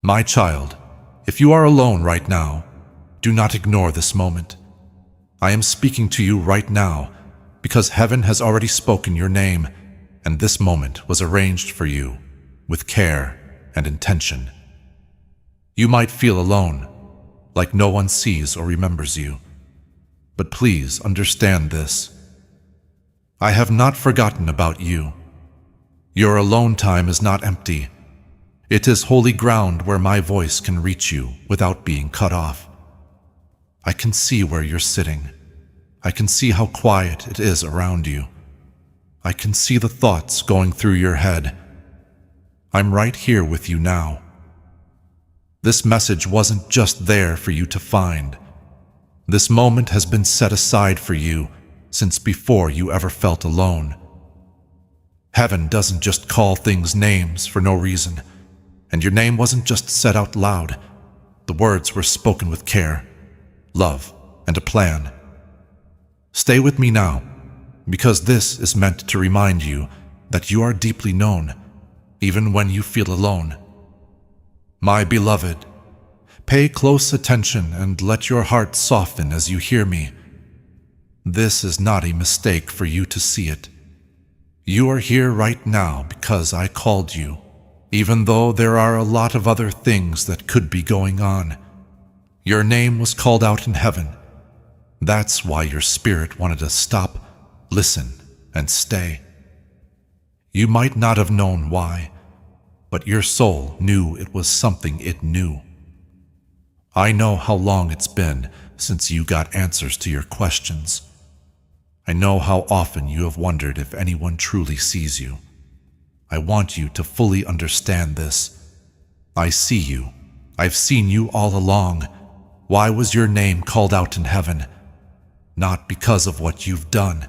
My child, if you are alone right now, do not ignore this moment. I am speaking to you right now because heaven has already spoken your name, and this moment was arranged for you with care and intention. You might feel alone, like no one sees or remembers you. But please understand this. I have not forgotten about you. Your alone time is not empty. It is holy ground where my voice can reach you without being cut off. I can see where you're sitting. I can see how quiet it is around you. I can see the thoughts going through your head. I'm right here with you now. This message wasn't just there for you to find. This moment has been set aside for you since before you ever felt alone. Heaven doesn't just call things names for no reason, and your name wasn't just said out loud. The words were spoken with care, love, and a plan. Stay with me now, because this is meant to remind you that you are deeply known, even when you feel alone. My beloved, pay close attention and let your heart soften as you hear me. This is not a mistake for you to see it. You are here right now because I called you, even though there are a lot of other things that could be going on. Your name was called out in heaven. That's why your spirit wanted to stop, listen, and stay. You might not have known why, but your soul knew it was something it knew. I know how long it's been since you got answers to your questions. I know how often you have wondered if anyone truly sees you. I want you to fully understand this. I see you. I've seen you all along. Why was your name called out in heaven? Not because of what you've done,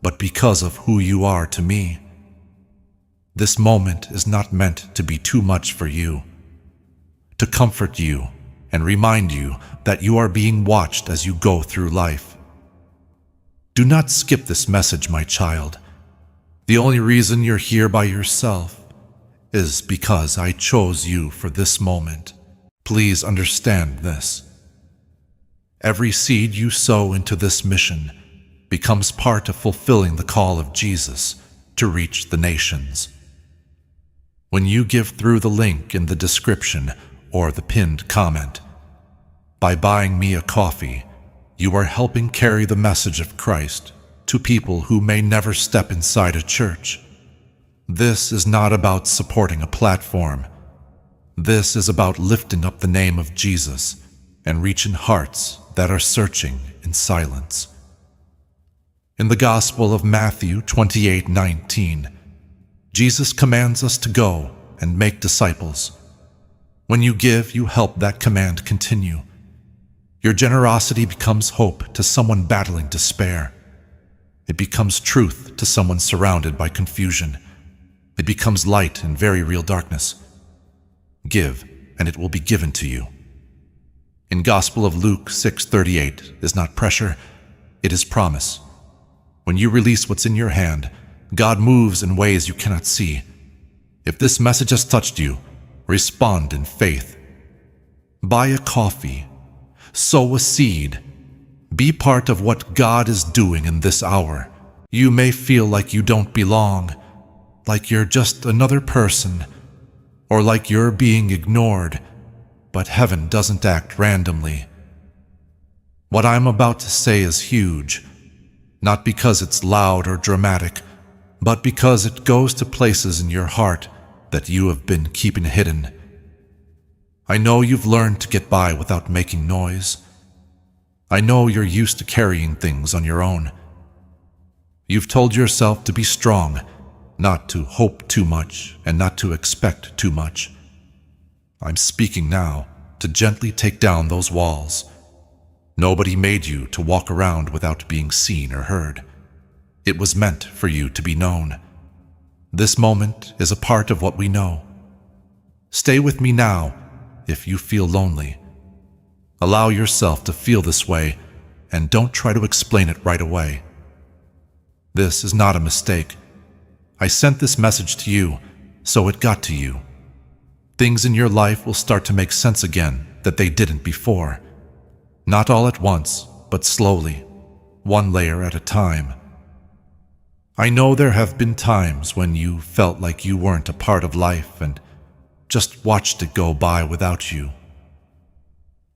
but because of who you are to me. This moment is not meant to be too much for you, to comfort you and remind you that you are being watched as you go through life. Do not skip this message, my child. The only reason you're here by yourself is because I chose you for this moment. Please understand this. Every seed you sow into this mission becomes part of fulfilling the call of Jesus to reach the nations. When you give through the link in the description or the pinned comment, by buying me a coffee, you are helping carry the message of Christ to people who may never step inside a church. This is not about supporting a platform. This is about lifting up the name of Jesus and reaching hearts that are searching in silence. In the Gospel of Matthew 28:19, Jesus commands us to go and make disciples. When you give, you help that command continue. Your generosity becomes hope to someone battling despair. It becomes truth to someone surrounded by confusion. It becomes light in very real darkness. Give, and it will be given to you. In Gospel of Luke 6:38 is not pressure, it is promise. When you release what's in your hand, God moves in ways you cannot see. If this message has touched you, respond in faith. Buy a coffee, sow a seed, be part of what God is doing in this hour. You may feel like you don't belong, like you're just another person, or like you're being ignored, but heaven doesn't act randomly. What I'm about to say is huge, not because it's loud or dramatic, but because it goes to places in your heart that you have been keeping hidden. I know you've learned to get by without making noise. I know you're used to carrying things on your own. You've told yourself to be strong, not to hope too much and not to expect too much. I'm speaking now to gently take down those walls. Nobody made you to walk around without being seen or heard. It was meant for you to be known. This moment is a part of what we know. Stay with me now if you feel lonely. Allow yourself to feel this way and don't try to explain it right away. This is not a mistake. I sent this message to you, so it got to you. Things in your life will start to make sense again that they didn't before. Not all at once, but slowly, one layer at a time. I know there have been times when you felt like you weren't a part of life and just watched it go by without you.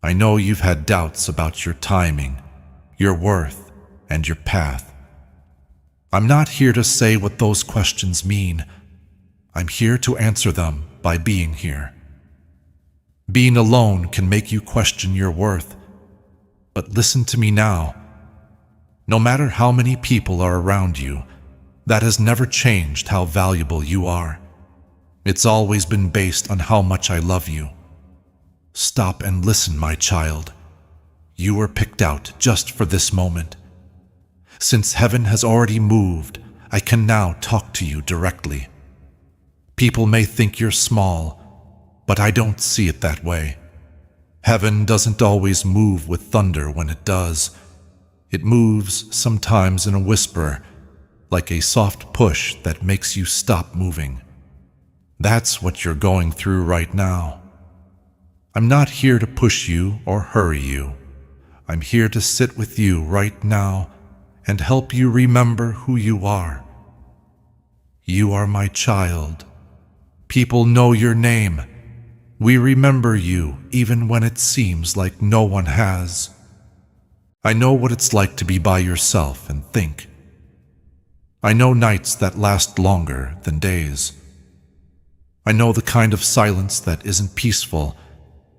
I know you've had doubts about your timing, your worth, and your path. I'm not here to say what those questions mean. I'm here to answer them by being here. Being alone can make you question your worth, but listen to me now. No matter how many people are around you, that has never changed how valuable you are. It's always been based on how much I love you. Stop and listen, my child. You were picked out just for this moment. Since heaven has already moved, I can now talk to you directly. People may think you're small, but I don't see it that way. Heaven doesn't always move with thunder when it does. It moves sometimes in a whisper, like a soft push that makes you stop moving. That's what you're going through right now. I'm not here to push you or hurry you. I'm here to sit with you right now and help you remember who you are. You are my child. People know your name. We remember you even when it seems like no one has. I know what it's like to be by yourself and think. I know nights that last longer than days. I know the kind of silence that isn't peaceful,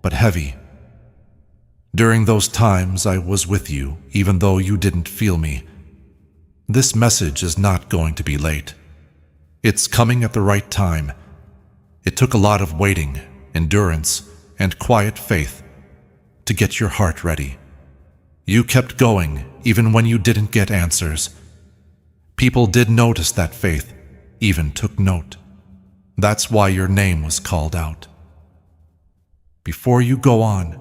but heavy. During those times I was with you, even though you didn't feel me. This message is not going to be late. It's coming at the right time. It took a lot of waiting, endurance, and quiet faith to get your heart ready. You kept going even when you didn't get answers. People did notice that faith, even took note. That's why your name was called out. Before you go on,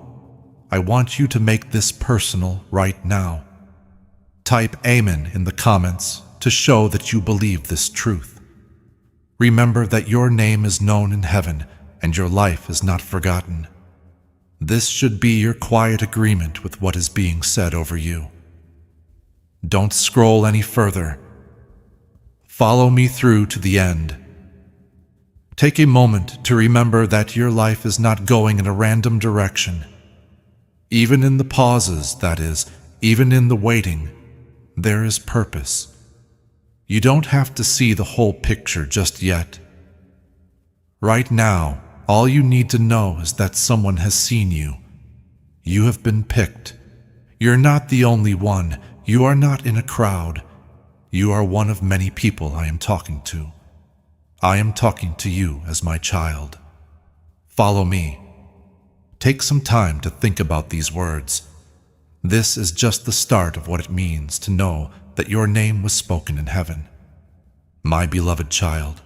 I want you to make this personal right now. Type Amen in the comments to show that you believe this truth. Remember that your name is known in heaven and your life is not forgotten. This should be your quiet agreement with what is being said over you. Don't scroll any further. Follow me through to the end. Take a moment to remember that your life is not going in a random direction. Even in the pauses, that is, even in the waiting, there is purpose. You don't have to see the whole picture just yet. Right now, all you need to know is that someone has seen you. You have been picked. You're not the only one. You are not in a crowd. You are one of many people I am talking to. I am talking to you as my child. Follow me. Take some time to think about these words. This is just the start of what it means to know that your name was spoken in heaven. My beloved child,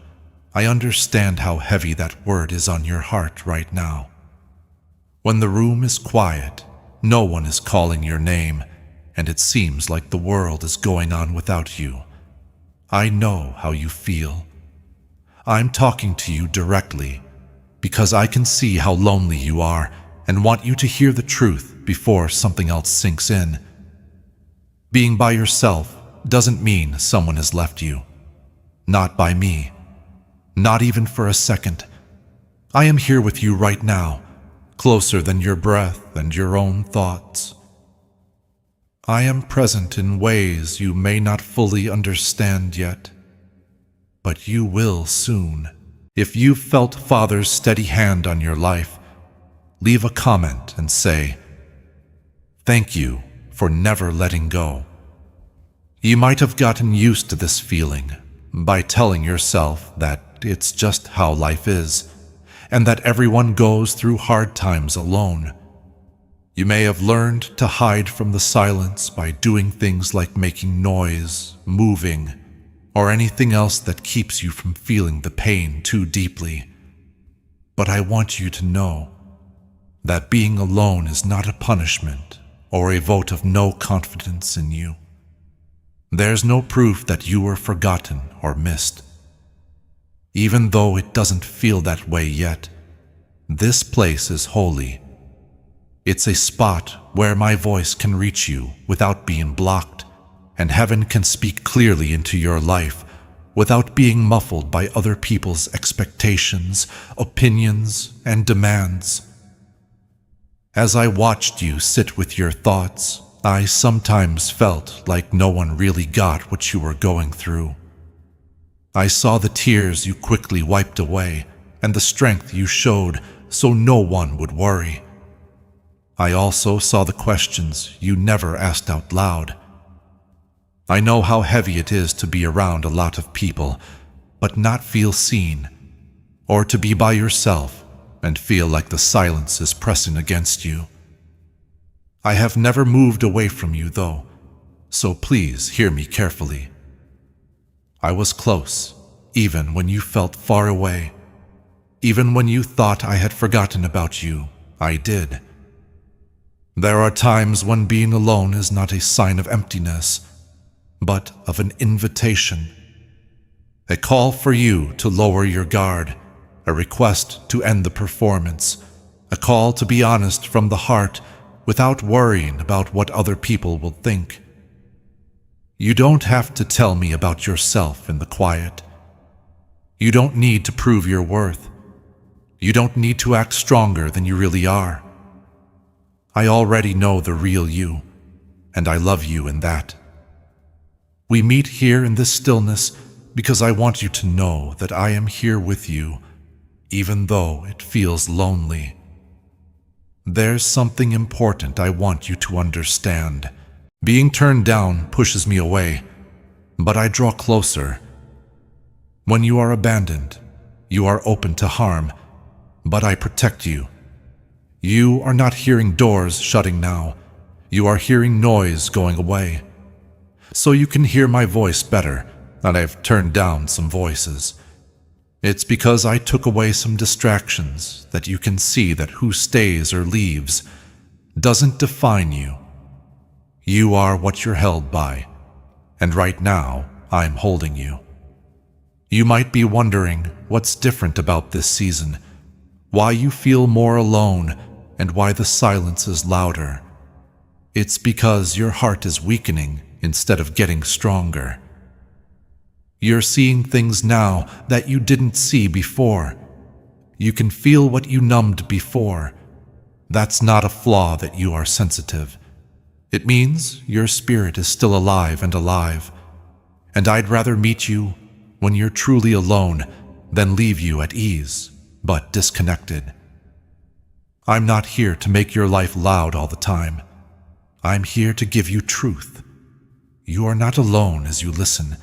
I understand how heavy that word is on your heart right now. When the room is quiet, no one is calling your name, and it seems like the world is going on without you. I know how you feel. I'm talking to you directly because I can see how lonely you are and want you to hear the truth before something else sinks in. Being by yourself doesn't mean someone has left you. Not by me. Not even for a second. I am here with you right now, closer than your breath and your own thoughts. I am present in ways you may not fully understand yet, but you will soon. If you've felt Father's steady hand on your life, leave a comment and say, "Thank you for never letting go." You might have gotten used to this feeling by telling yourself that it's just how life is, and that everyone goes through hard times alone. You may have learned to hide from the silence by doing things like making noise, moving, or anything else that keeps you from feeling the pain too deeply. But I want you to know that being alone is not a punishment or a vote of no confidence in you. There's no proof that you were forgotten or missed. Even though it doesn't feel that way yet, This place is holy. It's a spot where my voice can reach you without being blocked, and heaven can speak clearly into your life without being muffled by other people's expectations, opinions, and demands. As I watched you sit with your thoughts, I sometimes felt like no one really got what you were going through. I saw the tears you quickly wiped away and the strength you showed so no one would worry. I also saw the questions you never asked out loud. I know how heavy it is to be around a lot of people, but not feel seen, or to be by yourself and feel like the silence is pressing against you. I have never moved away from you, though, so please hear me carefully. I was close, even when you felt far away. Even when you thought I had forgotten about you, I did. There are times when being alone is not a sign of emptiness, but of an invitation. A call for you to lower your guard, a request to end the performance, a call to be honest from the heart without worrying about what other people will think. You don't have to tell me about yourself in the quiet. You don't need to prove your worth. You don't need to act stronger than you really are. I already know the real you, and I love you in that. We meet here in this stillness because I want you to know that I am here with you, even though it feels lonely. There's something important I want you to understand. Being turned down pushes me away, but I draw closer. When you are abandoned, you are open to harm, but I protect you. You are not hearing doors shutting now. You are hearing noise going away. So you can hear my voice better, and I've turned down some voices. It's because I took away some distractions that you can see that who stays or leaves doesn't define you. You are what you're held by, and right now I'm holding you. You might be wondering what's different about this season, why you feel more alone, and why the silence is louder. It's because your heart is weakening instead of getting stronger. You're seeing things now that you didn't see before. You can feel what you numbed before. That's not a flaw that you are sensitive. It means your spirit is still alive, and I'd rather meet you when you're truly alone than leave you at ease, but disconnected. I'm not here to make your life loud all the time. I'm here to give you truth. You are not alone as you listen.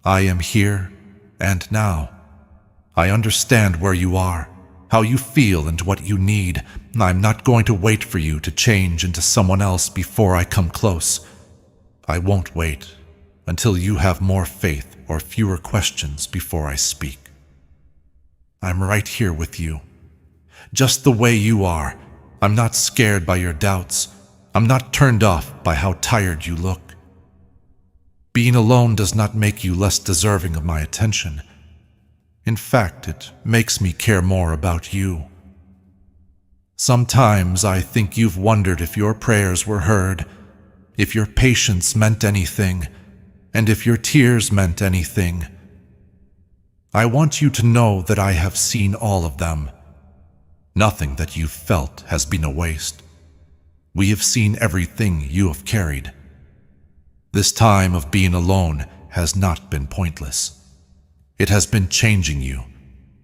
I am here and now. I understand where you are, how you feel and what you need. I'm not going to wait for you to change into someone else before I come close. I won't wait until you have more faith or fewer questions before I speak. I'm right here with you, just the way you are. I'm not scared by your doubts. I'm not turned off by how tired you look. Being alone does not make you less deserving of my attention. In fact, it makes me care more about you. Sometimes I think you've wondered if your prayers were heard, if your patience meant anything, and if your tears meant anything. I want you to know that I have seen all of them. Nothing that you've felt has been a waste. We have seen everything you have carried. This time of being alone has not been pointless. It has been changing you,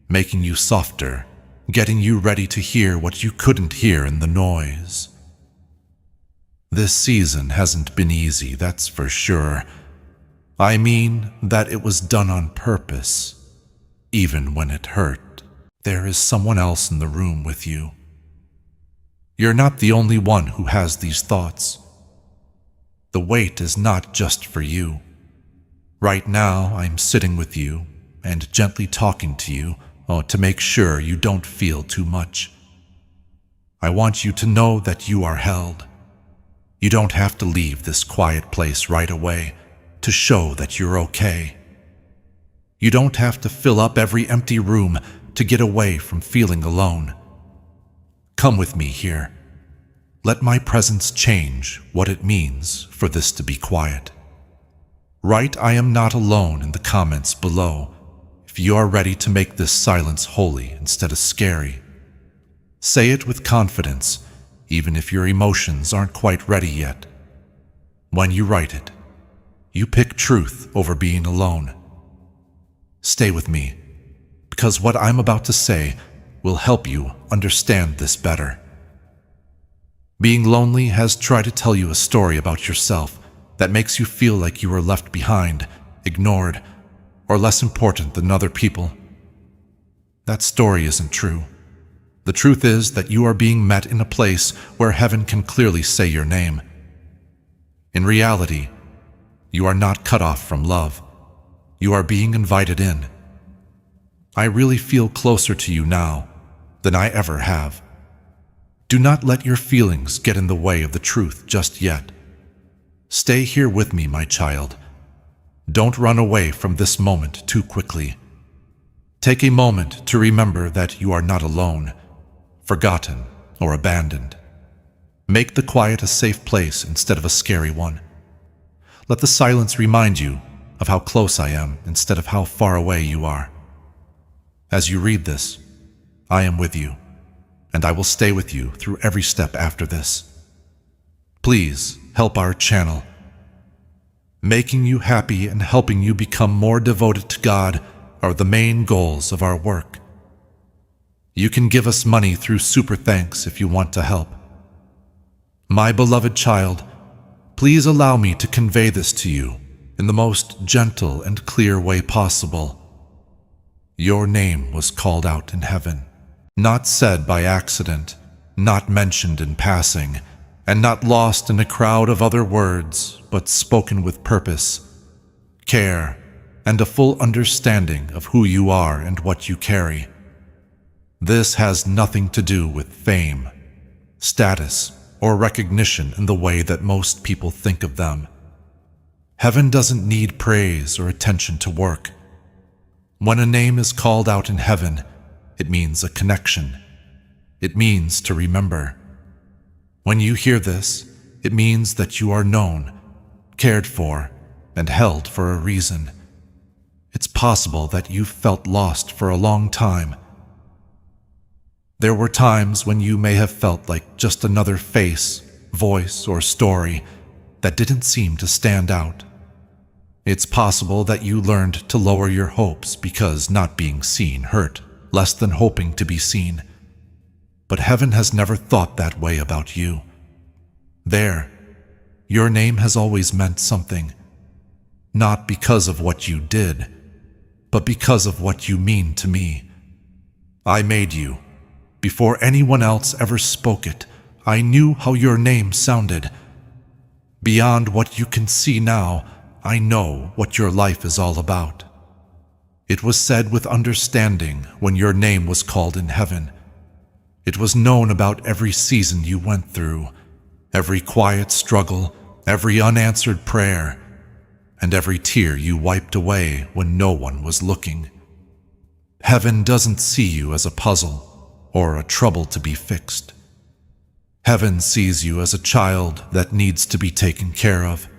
making you softer, getting you ready to hear what you couldn't hear in the noise. This season hasn't been easy, that's for sure. I mean that it was done on purpose, even when it hurt. There is someone else in the room with you. You're not the only one who has these thoughts. The weight is not just for you. Right now, I'm sitting with you and gently talking to you to make sure you don't feel too much. I want you to know that you are held. You don't have to leave this quiet place right away to show that you're okay. You don't have to fill up every empty room to get away from feeling alone. Come with me here. Let my presence change what it means for this to be quiet. Write "I am not alone" in the comments below if you are ready to make this silence holy instead of scary. Say it with confidence, even if your emotions aren't quite ready yet. When you write it, you pick truth over being alone. Stay with me, because what I'm about to say will help you understand this better. Being lonely has tried to tell you a story about yourself that makes you feel like you are left behind, ignored, or less important than other people. That story isn't true. The truth is that you are being met in a place where heaven can clearly say your name. In reality, you are not cut off from love. You are being invited in. I really feel closer to you now than I ever have. Do not let your feelings get in the way of the truth just yet. Stay here with me, my child. Don't run away from this moment too quickly. Take a moment to remember that you are not alone, forgotten, or abandoned. Make the quiet a safe place instead of a scary one. Let the silence remind you of how close I am instead of how far away you are. As you read this, I am with you, and I will stay with you through every step after this. Please help our channel. Making you happy and helping you become more devoted to God are the main goals of our work. You can give us money through Super Thanks if you want to help. My beloved child, please allow me to convey this to you in the most gentle and clear way possible. Your name was called out in heaven, not said by accident, not mentioned in passing, and not lost in a crowd of other words, but spoken with purpose, care, and a full understanding of who you are and what you carry. This has nothing to do with fame, status, or recognition in the way that most people think of them. Heaven doesn't need praise or attention to work. When a name is called out in heaven, it means a connection. It means to remember. When you hear this, it means that you are known, cared for, and held for a reason. It's possible that you've felt lost for a long time. There were times when you may have felt like just another face, voice, or story that didn't seem to stand out. It's possible that you learned to lower your hopes because not being seen hurt less than hoping to be seen. But heaven has never thought that way about you. There, your name has always meant something, not because of what you did, but because of what you mean to me. I made you. Before anyone else ever spoke it, I knew how your name sounded. Beyond what you can see now, I know what your life is all about. It was said with understanding when your name was called in heaven. It was known about every season you went through, every quiet struggle, every unanswered prayer, and every tear you wiped away when no one was looking. Heaven doesn't see you as a puzzle or a trouble to be fixed. Heaven sees you as a child that needs to be taken care of.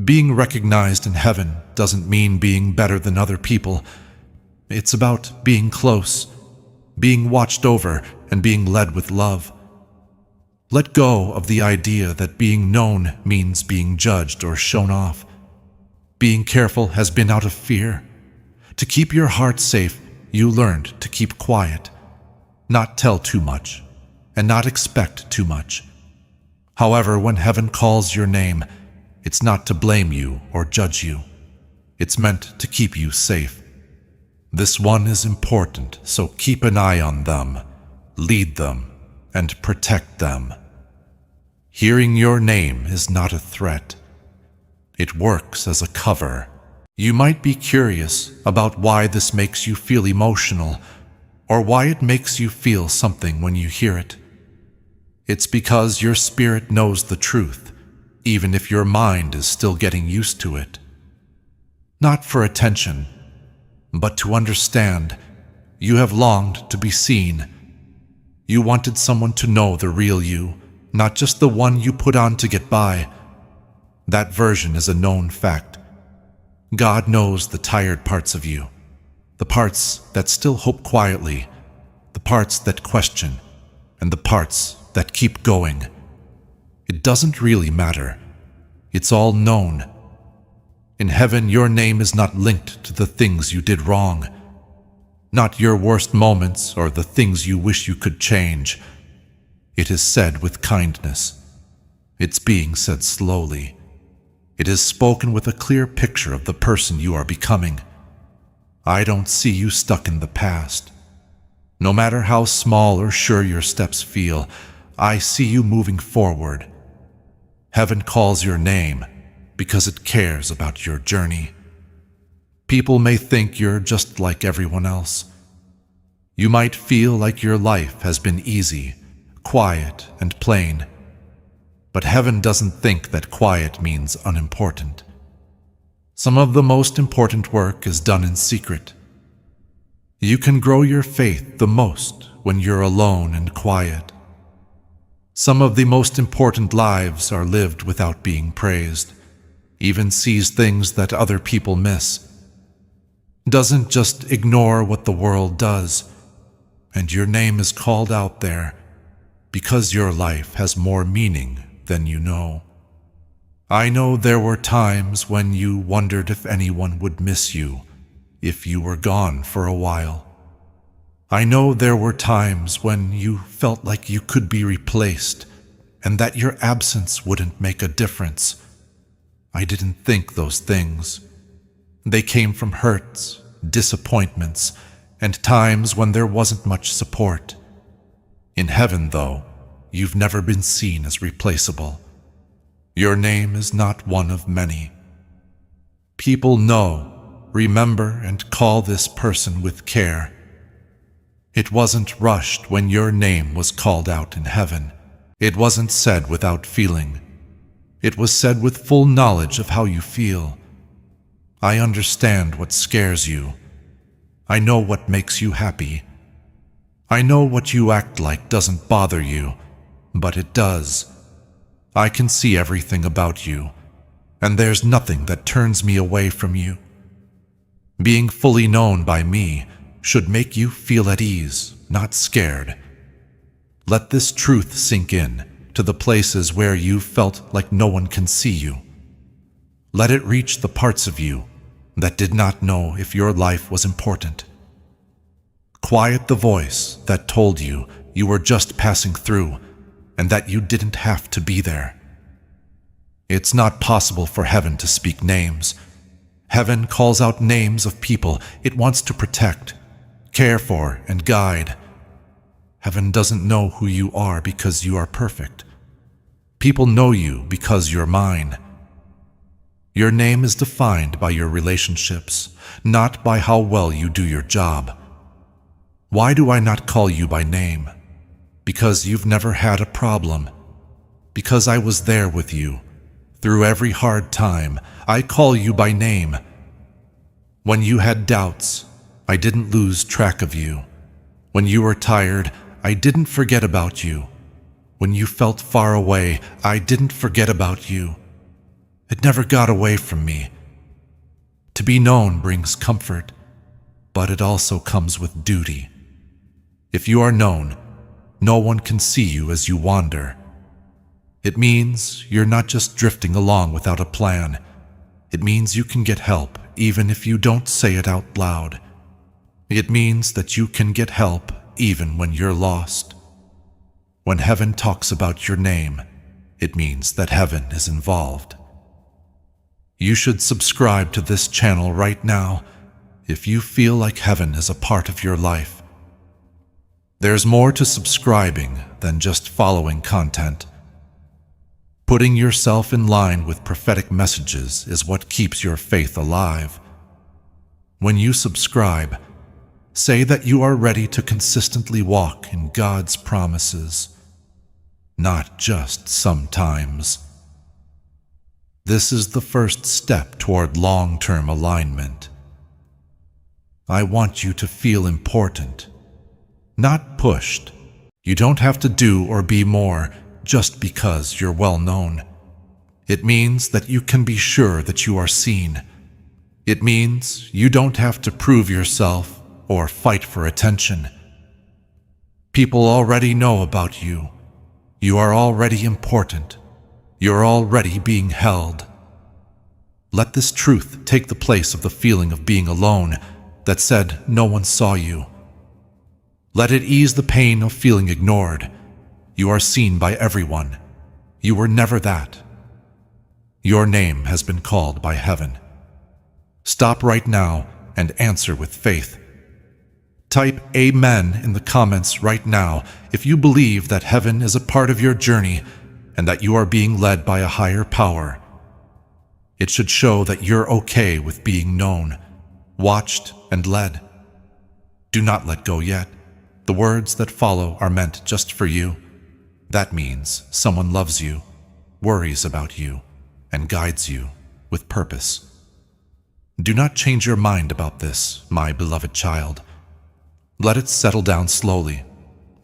Being recognized in heaven doesn't mean being better than other people. It's about being close, being watched over, and being led with love. Let go of the idea that being known means being judged or shown off. Being careful has been out of fear. To keep your heart safe, you learned to keep quiet, not tell too much, and not expect too much. However, when heaven calls your name, it's not to blame you or judge you. It's meant to keep you safe. This one is important, so keep an eye on them, lead them, and protect them. Hearing your name is not a threat. It works as a cover. You might be curious about why this makes you feel emotional, or why it makes you feel something when you hear it. It's because your spirit knows the truth, even if your mind is still getting used to it. Not for attention, but to understand. You have longed to be seen. You wanted someone to know the real you, not just the one you put on to get by. That version is a known fact. God knows the tired parts of you, the parts that still hope quietly, the parts that question, and the parts that keep going. It doesn't really matter. It's all known. In heaven, your name is not linked to the things you did wrong, not your worst moments or the things you wish you could change. It is said with kindness. It's being said slowly. It is spoken with a clear picture of the person you are becoming. I don't see you stuck in the past. No matter how small or sure your steps feel, I see you moving forward. Heaven calls your name because it cares about your journey. People may think you're just like everyone else. You might feel like your life has been easy, quiet, and plain. But heaven doesn't think that quiet means unimportant. Some of the most important work is done in secret. You can grow your faith the most when you're alone and quiet. Some of the most important lives are lived without being praised, even sees things that other people miss. Doesn't just ignore what the world does, and your name is called out there because your life has more meaning than you know. I know there were times when you wondered if anyone would miss you if you were gone for a while. I know there were times when you felt like you could be replaced and that your absence wouldn't make a difference. I didn't think those things. They came from hurts, disappointments, and times when there wasn't much support. In heaven, though, you've never been seen as replaceable. Your name is not one of many. People know, remember, and call this person with care. It wasn't rushed when your name was called out in heaven. It wasn't said without feeling. It was said with full knowledge of how you feel. I understand what scares you. I know what makes you happy. I know what you act like doesn't bother you, but it does. I can see everything about you, and there's nothing that turns me away from you. Being fully known by me should make you feel at ease, not scared. Let this truth sink in to the places where you felt like no one can see you. Let it reach the parts of you that did not know if your life was important. Quiet the voice that told you you were just passing through and that you didn't have to be there. It's not possible for heaven to speak names. Heaven calls out names of people it wants to protect, care for, and guide. Heaven doesn't know who you are because you are perfect. People know you because you're mine. Your name is defined by your relationships, not by how well you do your job. Why do I not call you by name? Because you've never had a problem. Because I was there with you. Through every hard time, I call you by name. When you had doubts, I didn't lose track of you. When you were tired, I didn't forget about you. When you felt far away, I didn't forget about you. It never got away from me. To be known brings comfort, but it also comes with duty. If you are known, no one can see you as you wander. It means you're not just drifting along without a plan. It means you can get help even if you don't say it out loud. It means that you can get help even when you're lost. When heaven talks about your name, it means that heaven is involved. You should subscribe to this channel right now if you feel like heaven is a part of your life. There's more to subscribing than just following content. Putting yourself in line with prophetic messages is what keeps your faith alive. When you subscribe, say that you are ready to consistently walk in God's promises, not just sometimes. This is the first step toward long-term alignment. I want you to feel important, not pushed. You don't have to do or be more just because you're well known. It means that you can be sure that you are seen. It means you don't have to prove yourself or fight for attention. People already know about you. You are already important. You're already being held. Let this truth take the place of the feeling of being alone that said no one saw you. Let it ease the pain of feeling ignored. You are seen by everyone. You were never that. Your name has been called by heaven. Stop right now and answer with faith. Type Amen in the comments right now if you believe that heaven is a part of your journey and that you are being led by a higher power. It should show that you're okay with being known, watched, and led. Do not let go yet. The words that follow are meant just for you. That means someone loves you, worries about you, and guides you with purpose. Do not change your mind about this, my beloved child. Let it settle down slowly,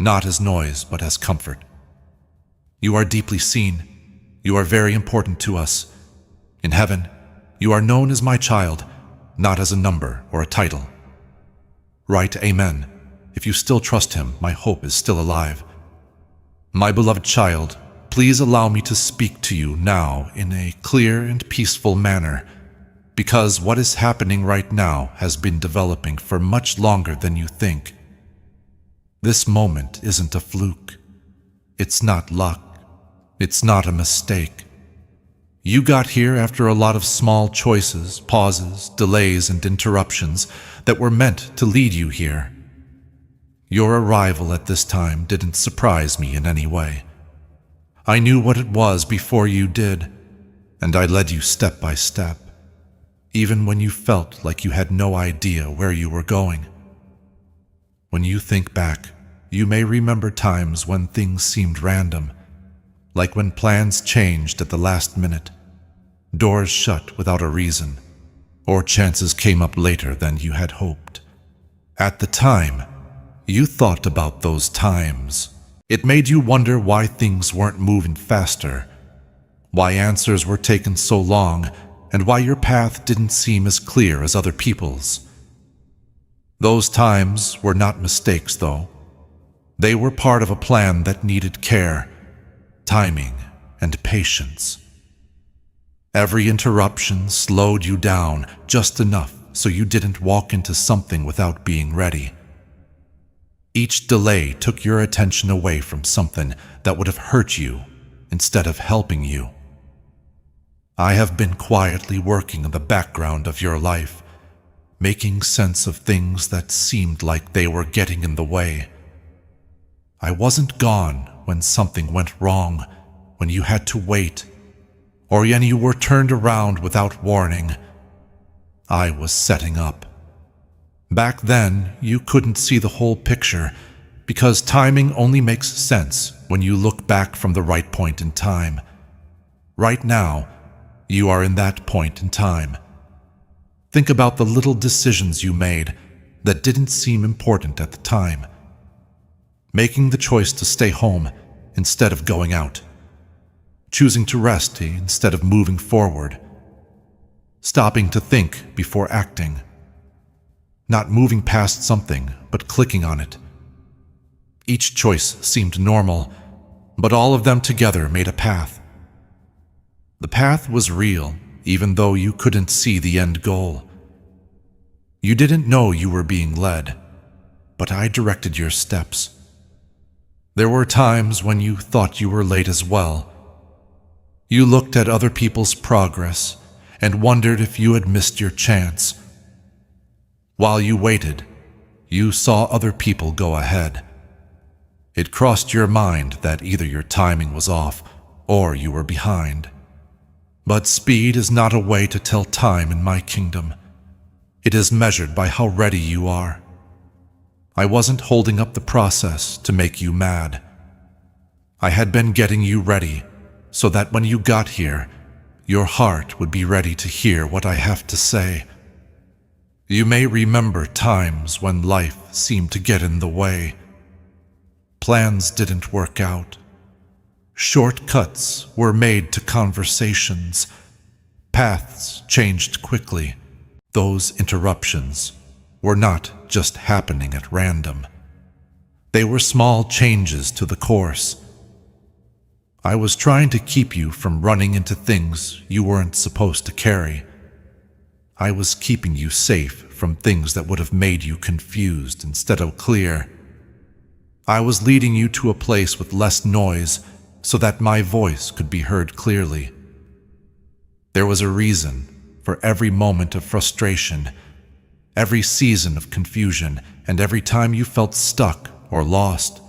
not as noise but as comfort. You are deeply seen. You are very important to us. In heaven, you are known as my child, not as a number or a title. Write Amen. If you still trust him, my hope is still alive. My beloved child, please allow me to speak to you now in a clear and peaceful manner, because what is happening right now has been developing for much longer than you think. This moment isn't a fluke. It's not luck. It's not a mistake. You got here after a lot of small choices, pauses, delays, and interruptions that were meant to lead you here. Your arrival at this time didn't surprise me in any way. I knew what it was before you did, and I led you step by step, even when you felt like you had no idea where you were going. When you think back, you may remember times when things seemed random, like when plans changed at the last minute, doors shut without a reason, or chances came up later than you had hoped. At the time, you thought about those times. It made you wonder why things weren't moving faster, why answers were taking so long, and why your path didn't seem as clear as other people's. Those times were not mistakes, though. They were part of a plan that needed care, timing, and patience. Every interruption slowed you down just enough so you didn't walk into something without being ready. Each delay took your attention away from something that would have hurt you instead of helping you. I have been quietly working in the background of your life, making sense of things that seemed like they were getting in the way. I wasn't gone when something went wrong, when you had to wait, or when you were turned around without warning. I was setting up. Back then, you couldn't see the whole picture because timing only makes sense when you look back from the right point in time. Right now, you are in that point in time. Think about the little decisions you made that didn't seem important at the time. Making the choice to stay home instead of going out. Choosing to rest instead of moving forward. Stopping to think before acting. Not moving past something, but clicking on it. Each choice seemed normal, but all of them together made a path. The path was real, even though you couldn't see the end goal. You didn't know you were being led, but I directed your steps. There were times when you thought you were late as well. You looked at other people's progress and wondered if you had missed your chance. While you waited, you saw other people go ahead. It crossed your mind that either your timing was off or you were behind. But speed is not a way to tell time in my kingdom. It is measured by how ready you are. I wasn't holding up the process to make you mad. I had been getting you ready so that when you got here, your heart would be ready to hear what I have to say. You may remember times when life seemed to get in the way. Plans didn't work out. Shortcuts were made to conversations. Paths changed quickly. Those interruptions were not just happening at random. They were small changes to the course. I was trying to keep you from running into things you weren't supposed to carry. I was keeping you safe from things that would have made you confused instead of clear. I was leading you to a place with less noise so that my voice could be heard clearly. There was a reason for every moment of frustration, every season of confusion, and every time you felt stuck or lost.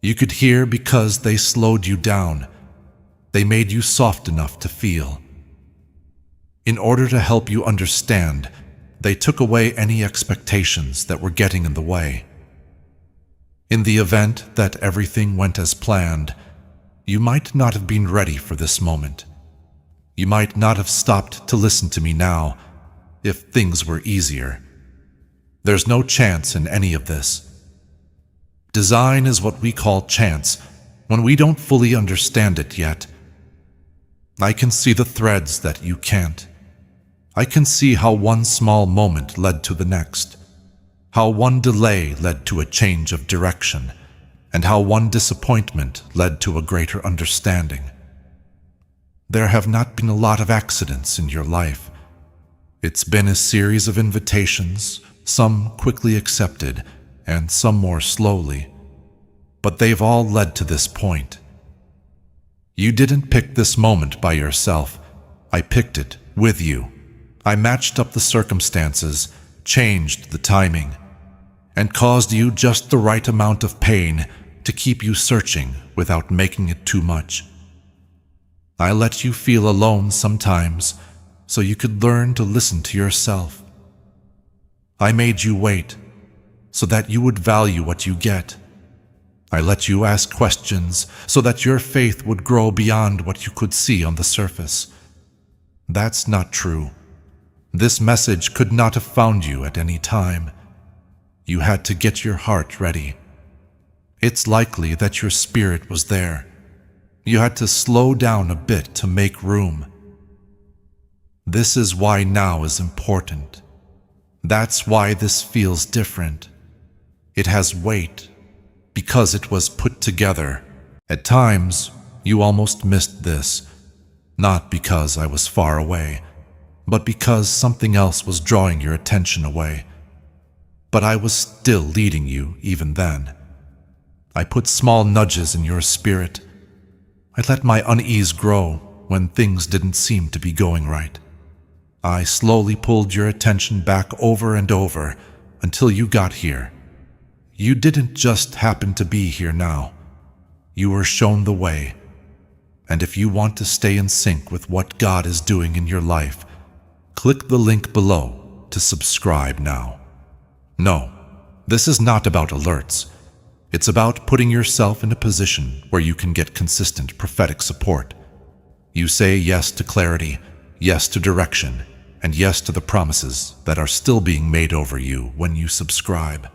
You could hear because they slowed you down. They made you soft enough to feel. In order to help you understand, they took away any expectations that were getting in the way. In the event that everything went as planned, you might not have been ready for this moment. You might not have stopped to listen to me now if things were easier. There's no chance in any of this. Design is what we call chance when we don't fully understand it yet. I can see the threads that you can't. I can see how one small moment led to the next, how one delay led to a change of direction, and how one disappointment led to a greater understanding. There have not been a lot of accidents in your life. It's been a series of invitations, some quickly accepted, and some more slowly. But they've all led to this point. You didn't pick this moment by yourself. I picked it with you. I matched up the circumstances, changed the timing, and caused you just the right amount of pain to keep you searching without making it too much. I let you feel alone sometimes so you could learn to listen to yourself. I made you wait so that you would value what you get. I let you ask questions so that your faith would grow beyond what you could see on the surface. That's not true. This message could not have found you at any time. You had to get your heart ready. It's likely that your spirit was there. You had to slow down a bit to make room. This is why now is important. That's why this feels different. It has weight, because it was put together. At times, you almost missed this, not because I was far away, but because something else was drawing your attention away. But I was still leading you even then. I put small nudges in your spirit. I let my unease grow when things didn't seem to be going right. I slowly pulled your attention back over and over until you got here. You didn't just happen to be here now. You were shown the way. And if you want to stay in sync with what God is doing in your life, click the link below to subscribe now. No, this is not about alerts. It's about putting yourself in a position where you can get consistent prophetic support. You say yes to clarity, yes to direction, and yes to the promises that are still being made over you when you subscribe.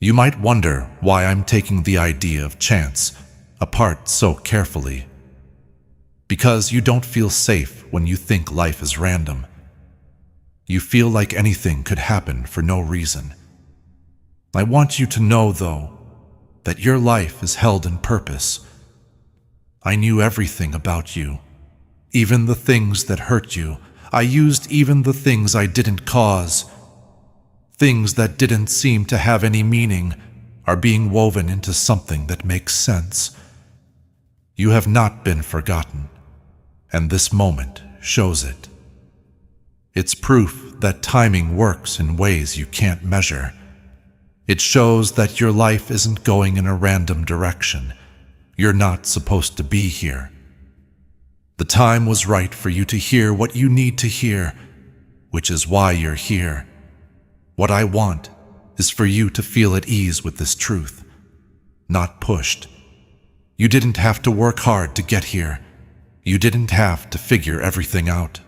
You might wonder why I'm taking the idea of chance apart so carefully. Because you don't feel safe when you think life is random. You feel like anything could happen for no reason. I want you to know, though, that your life is held in purpose. I knew everything about you, even the things that hurt you. I used even the things I didn't cause. Things that didn't seem to have any meaning are being woven into something that makes sense. You have not been forgotten, and this moment shows it. It's proof that timing works in ways you can't measure. It shows that your life isn't going in a random direction. You're not supposed to be here. The time was right for you to hear what you need to hear, which is why you're here. What I want is for you to feel at ease with this truth, not pushed. You didn't have to work hard to get here. You didn't have to figure everything out.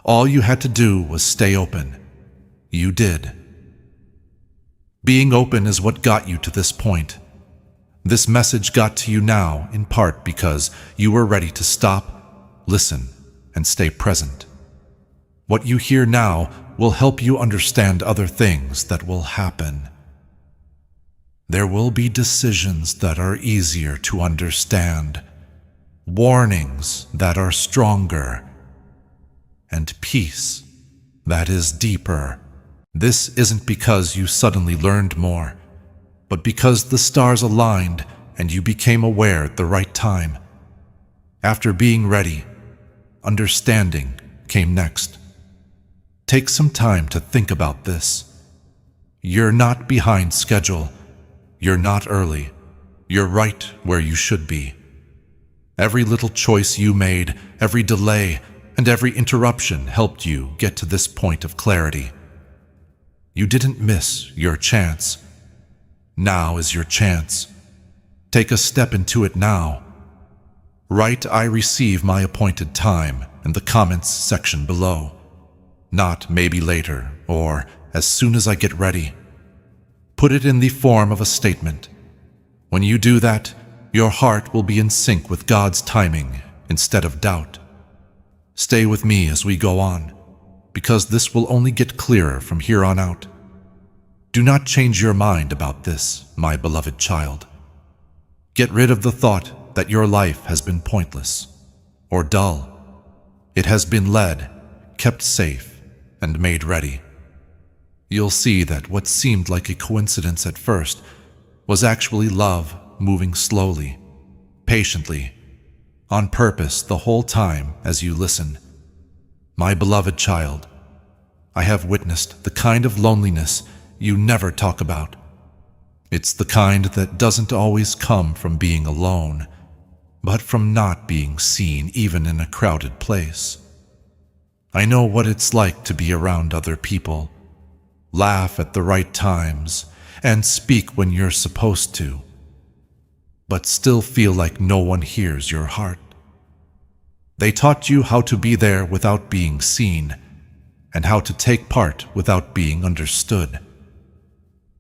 All you had to do was stay open. You did. Being open is what got you to this point. This message got to you now, in part because you were ready to stop, listen, and stay present. What you hear now will help you understand other things that will happen. There will be decisions that are easier to understand, warnings that are stronger, and peace that is deeper. This isn't because you suddenly learned more, but because the stars aligned and you became aware at the right time. After being ready, understanding came next. Take some time to think about this. You're not behind schedule. You're not early. You're right where you should be. Every little choice you made, every delay, and every interruption helped you get to this point of clarity. You didn't miss your chance. Now is your chance. Take a step into it now. Write "I receive my appointed time" in the comments section below. Not "maybe later" or "as soon as I get ready." Put it in the form of a statement. When you do that, your heart will be in sync with God's timing instead of doubt. Stay with me as we go on, because this will only get clearer from here on out. Do not change your mind about this, my beloved child. Get rid of the thought that your life has been pointless or dull. It has been led, kept safe, and made ready. You'll see that what seemed like a coincidence at first was actually love moving slowly, patiently, on purpose the whole time as you listen. My beloved child, I have witnessed the kind of loneliness you never talk about. It's the kind that doesn't always come from being alone, but from not being seen even in a crowded place. I know what it's like to be around other people, laugh at the right times, and speak when you're supposed to, but still feel like no one hears your heart. They taught you how to be there without being seen, and how to take part without being understood.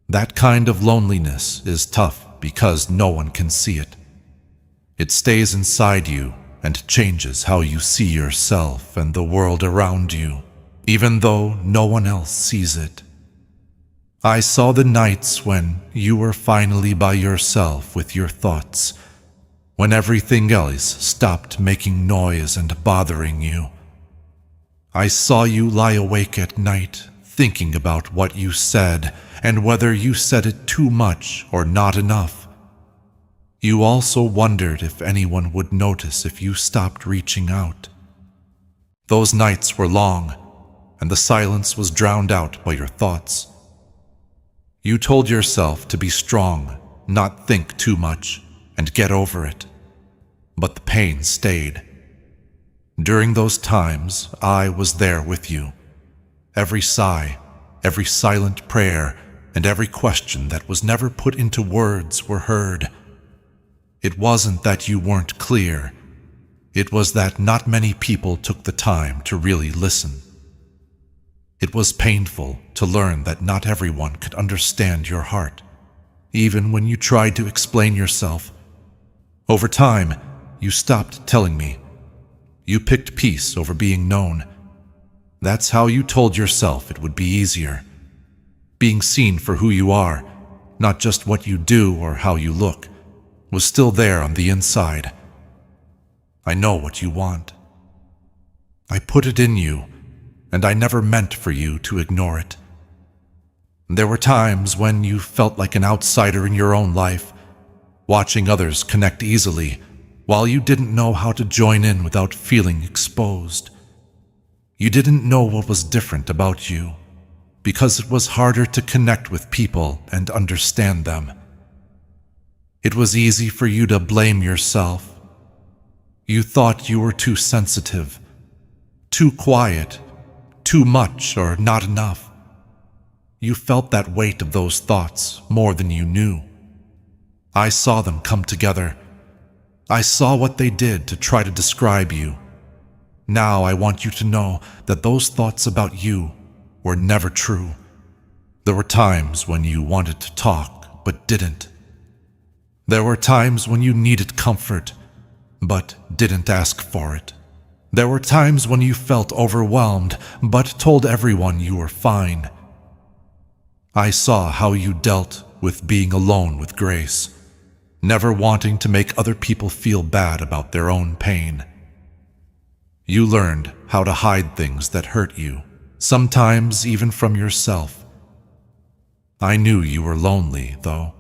That kind of loneliness is tough because no one can see it. It stays inside you and changes how you see yourself and the world around you, even though no one else sees it. I saw the nights when you were finally by yourself with your thoughts, when everything else stopped making noise and bothering you. I saw you lie awake at night, thinking about what you said and whether you said it too much or not enough. You also wondered if anyone would notice if you stopped reaching out. Those nights were long, and the silence was drowned out by your thoughts. You told yourself to be strong, not think too much, and get over it. But the pain stayed. During those times, I was there with you. Every sigh, every silent prayer, and every question that was never put into words were heard. It wasn't that you weren't clear. It was that not many people took the time to really listen. It was painful to learn that not everyone could understand your heart, even when you tried to explain yourself. Over time, you stopped telling me. You picked peace over being known. That's how you told yourself it would be easier. Being seen for who you are, not just what you do or how you look, was still there on the inside. I know what you want. I put it in you, and I never meant for you to ignore it. There were times when you felt like an outsider in your own life, watching others connect easily, while you didn't know how to join in without feeling exposed. You didn't know what was different about you, because it was harder to connect with people and understand them. It was easy for you to blame yourself. You thought you were too sensitive, too quiet, too much or not enough. You felt that weight of those thoughts more than you knew. I saw them come together. I saw what they did to try to describe you. Now I want you to know that those thoughts about you were never true. There were times when you wanted to talk, but didn't. There were times when you needed comfort, but didn't ask for it. There were times when you felt overwhelmed, but told everyone you were fine. I saw how you dealt with being alone with grace, never wanting to make other people feel bad about their own pain. You learned how to hide things that hurt you, sometimes even from yourself. I knew you were lonely, though.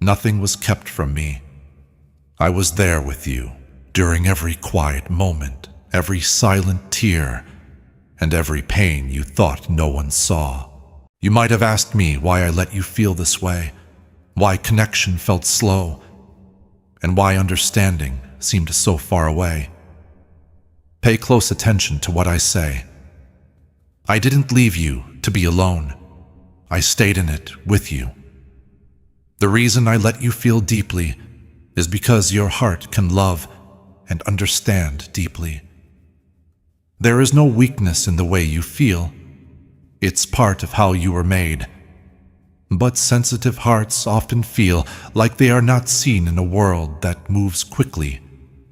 Nothing was kept from me. I was there with you during every quiet moment, every silent tear, and every pain you thought no one saw. You might have asked me why I let you feel this way, why connection felt slow, and why understanding seemed so far away. Pay close attention to what I say. I didn't leave you to be alone. I stayed in it with you. The reason I let you feel deeply is because your heart can love and understand deeply. There is no weakness in the way you feel. It's part of how you were made. But sensitive hearts often feel like they are not seen in a world that moves quickly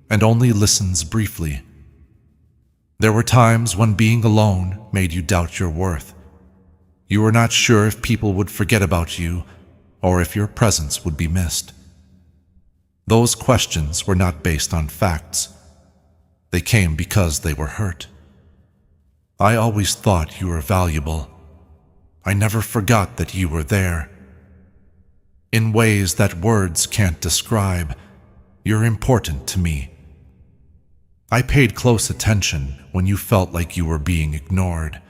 and only listens briefly. There were times when being alone made you doubt your worth. You were not sure if people would forget about you or if your presence would be missed. Those questions were not based on facts. They came because they were hurt. I always thought you were valuable. I never forgot that you were there. In ways that words can't describe, you're important to me. I paid close attention when you felt like you were being ignored.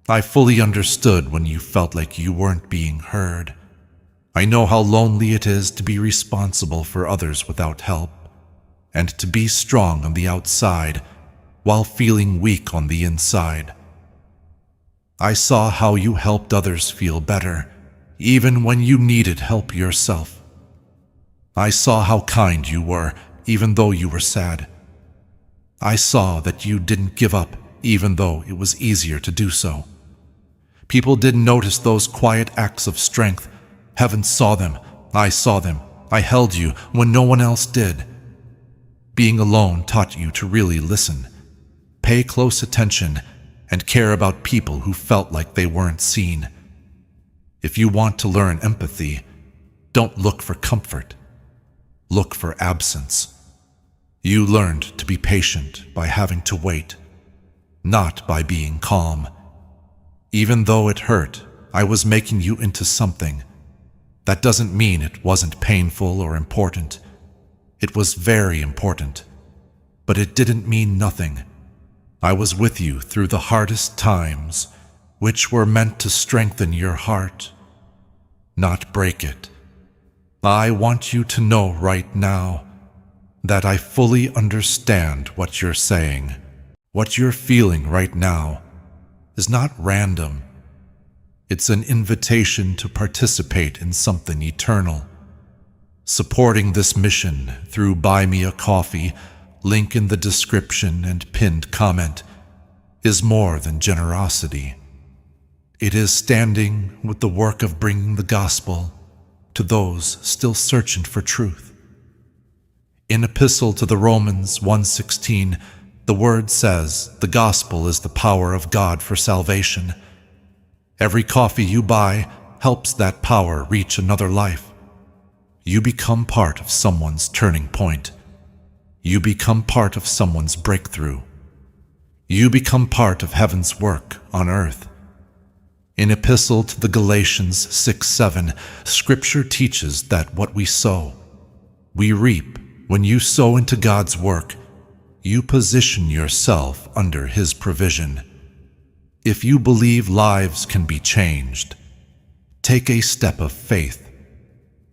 I fully understood when you felt like you weren't being heard. I know how lonely it is to be responsible for others without help, and to be strong on the outside while feeling weak on the inside. I saw how you helped others feel better, even when you needed help yourself. I saw how kind you were, even though you were sad. I saw that you didn't give up, even though it was easier to do so. People didn't notice those quiet acts of strength. Heaven saw them. I saw them. I held you when no one else did. Being alone taught you to really listen, pay close attention, and care about people who felt like they weren't seen. If you want to learn empathy, don't look for comfort. Look for absence. You learned to be patient by having to wait, not by being calm. Even though it hurt, I was making you into something. That doesn't mean it wasn't painful or important. It was very important, but it didn't mean nothing. I was with you through the hardest times, which were meant to strengthen your heart, not break it. I want you to know right now that I fully understand what you're saying. What you're feeling right now is not random. It's an invitation to participate in something eternal. Supporting this mission through Buy Me a Coffee, link in the description and pinned comment, is more than generosity. It is standing with the work of bringing the gospel to those still searching for truth. In Epistle to the Romans 1:16, the word says the gospel is the power of God for salvation. Every coffee you buy helps that power reach another life. You become part of someone's turning point. You become part of someone's breakthrough. You become part of heaven's work on earth. In Epistle to the Galatians 6:7, Scripture teaches that what we sow, we reap. When you sow into God's work, you position yourself under His provision. If you believe lives can be changed, take a step of faith.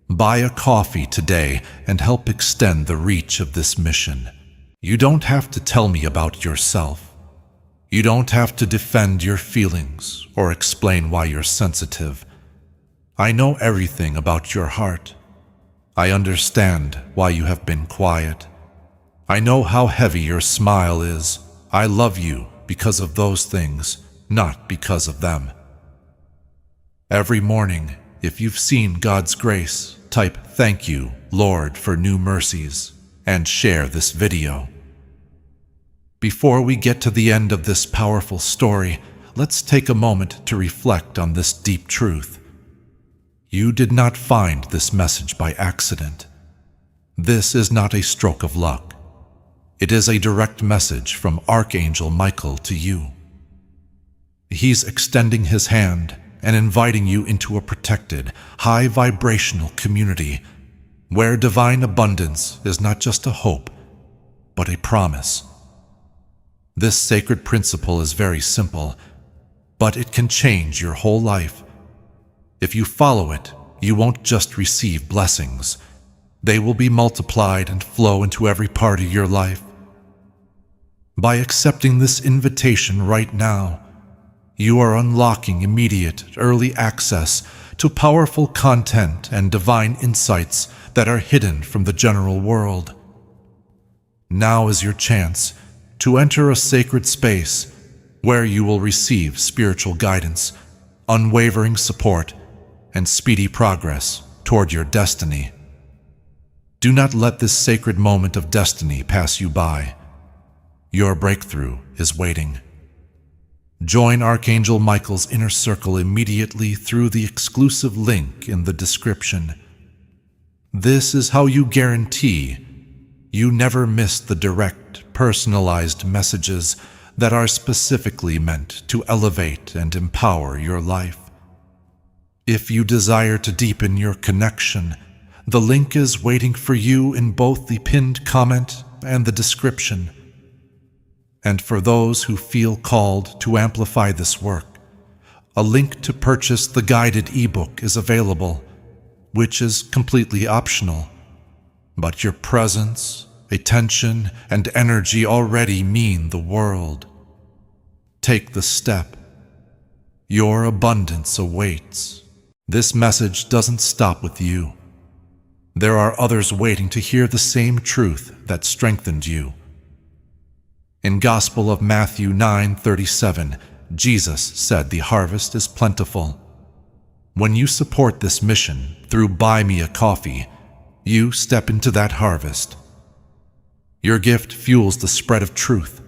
Buy a coffee today and help extend the reach of this mission. You don't have to tell me about yourself. You don't have to defend your feelings or explain why you're sensitive. I know everything about your heart. I understand why you have been quiet. I know how heavy your smile is. I love you because of those things, not because of them. Every morning, if you've seen God's grace, type "Thank you, Lord, for new mercies" and share this video. Before we get to the end of this powerful story, let's take a moment to reflect on this deep truth. You did not find this message by accident. This is not a stroke of luck. It is a direct message from Archangel Michael to you. He's extending his hand and inviting you into a protected, high-vibrational community where divine abundance is not just a hope, but a promise. This sacred principle is very simple, but it can change your whole life. If you follow it, you won't just receive blessings. They will be multiplied and flow into every part of your life. By accepting this invitation right now, you are unlocking immediate, early access to powerful content and divine insights that are hidden from the general world. Now is your chance to enter a sacred space where you will receive spiritual guidance, unwavering support, and speedy progress toward your destiny. Do not let this sacred moment of destiny pass you by. Your breakthrough is waiting. Join Archangel Michael's inner circle immediately through the exclusive link in the description. This is how you guarantee you never miss the direct, personalized messages that are specifically meant to elevate and empower your life. If you desire to deepen your connection, the link is waiting for you in both the pinned comment and the description. And for those who feel called to amplify this work, a link to purchase the guided ebook is available, which is completely optional. But your presence, attention, and energy already mean the world. Take the step. Your abundance awaits. This message doesn't stop with you. There are others waiting to hear the same truth that strengthened you. In Gospel of Matthew 9:37, Jesus said the harvest is plentiful. When you support this mission through Buy Me a Coffee, you step into that harvest. Your gift fuels the spread of truth.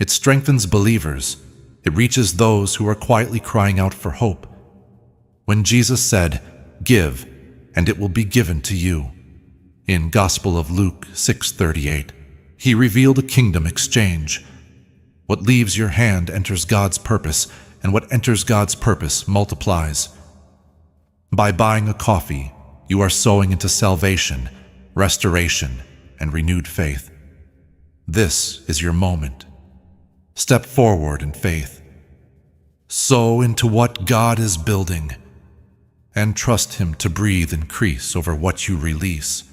It strengthens believers. It reaches those who are quietly crying out for hope. When Jesus said, "Give, and it will be given to you," in Gospel of Luke 6:38, he revealed a kingdom exchange. What leaves your hand enters God's purpose, and what enters God's purpose multiplies. By buying a coffee, you are sowing into salvation, restoration, and renewed faith. This is your moment. Step forward in faith. Sow into what God is building, and trust Him to breathe increase over what you release.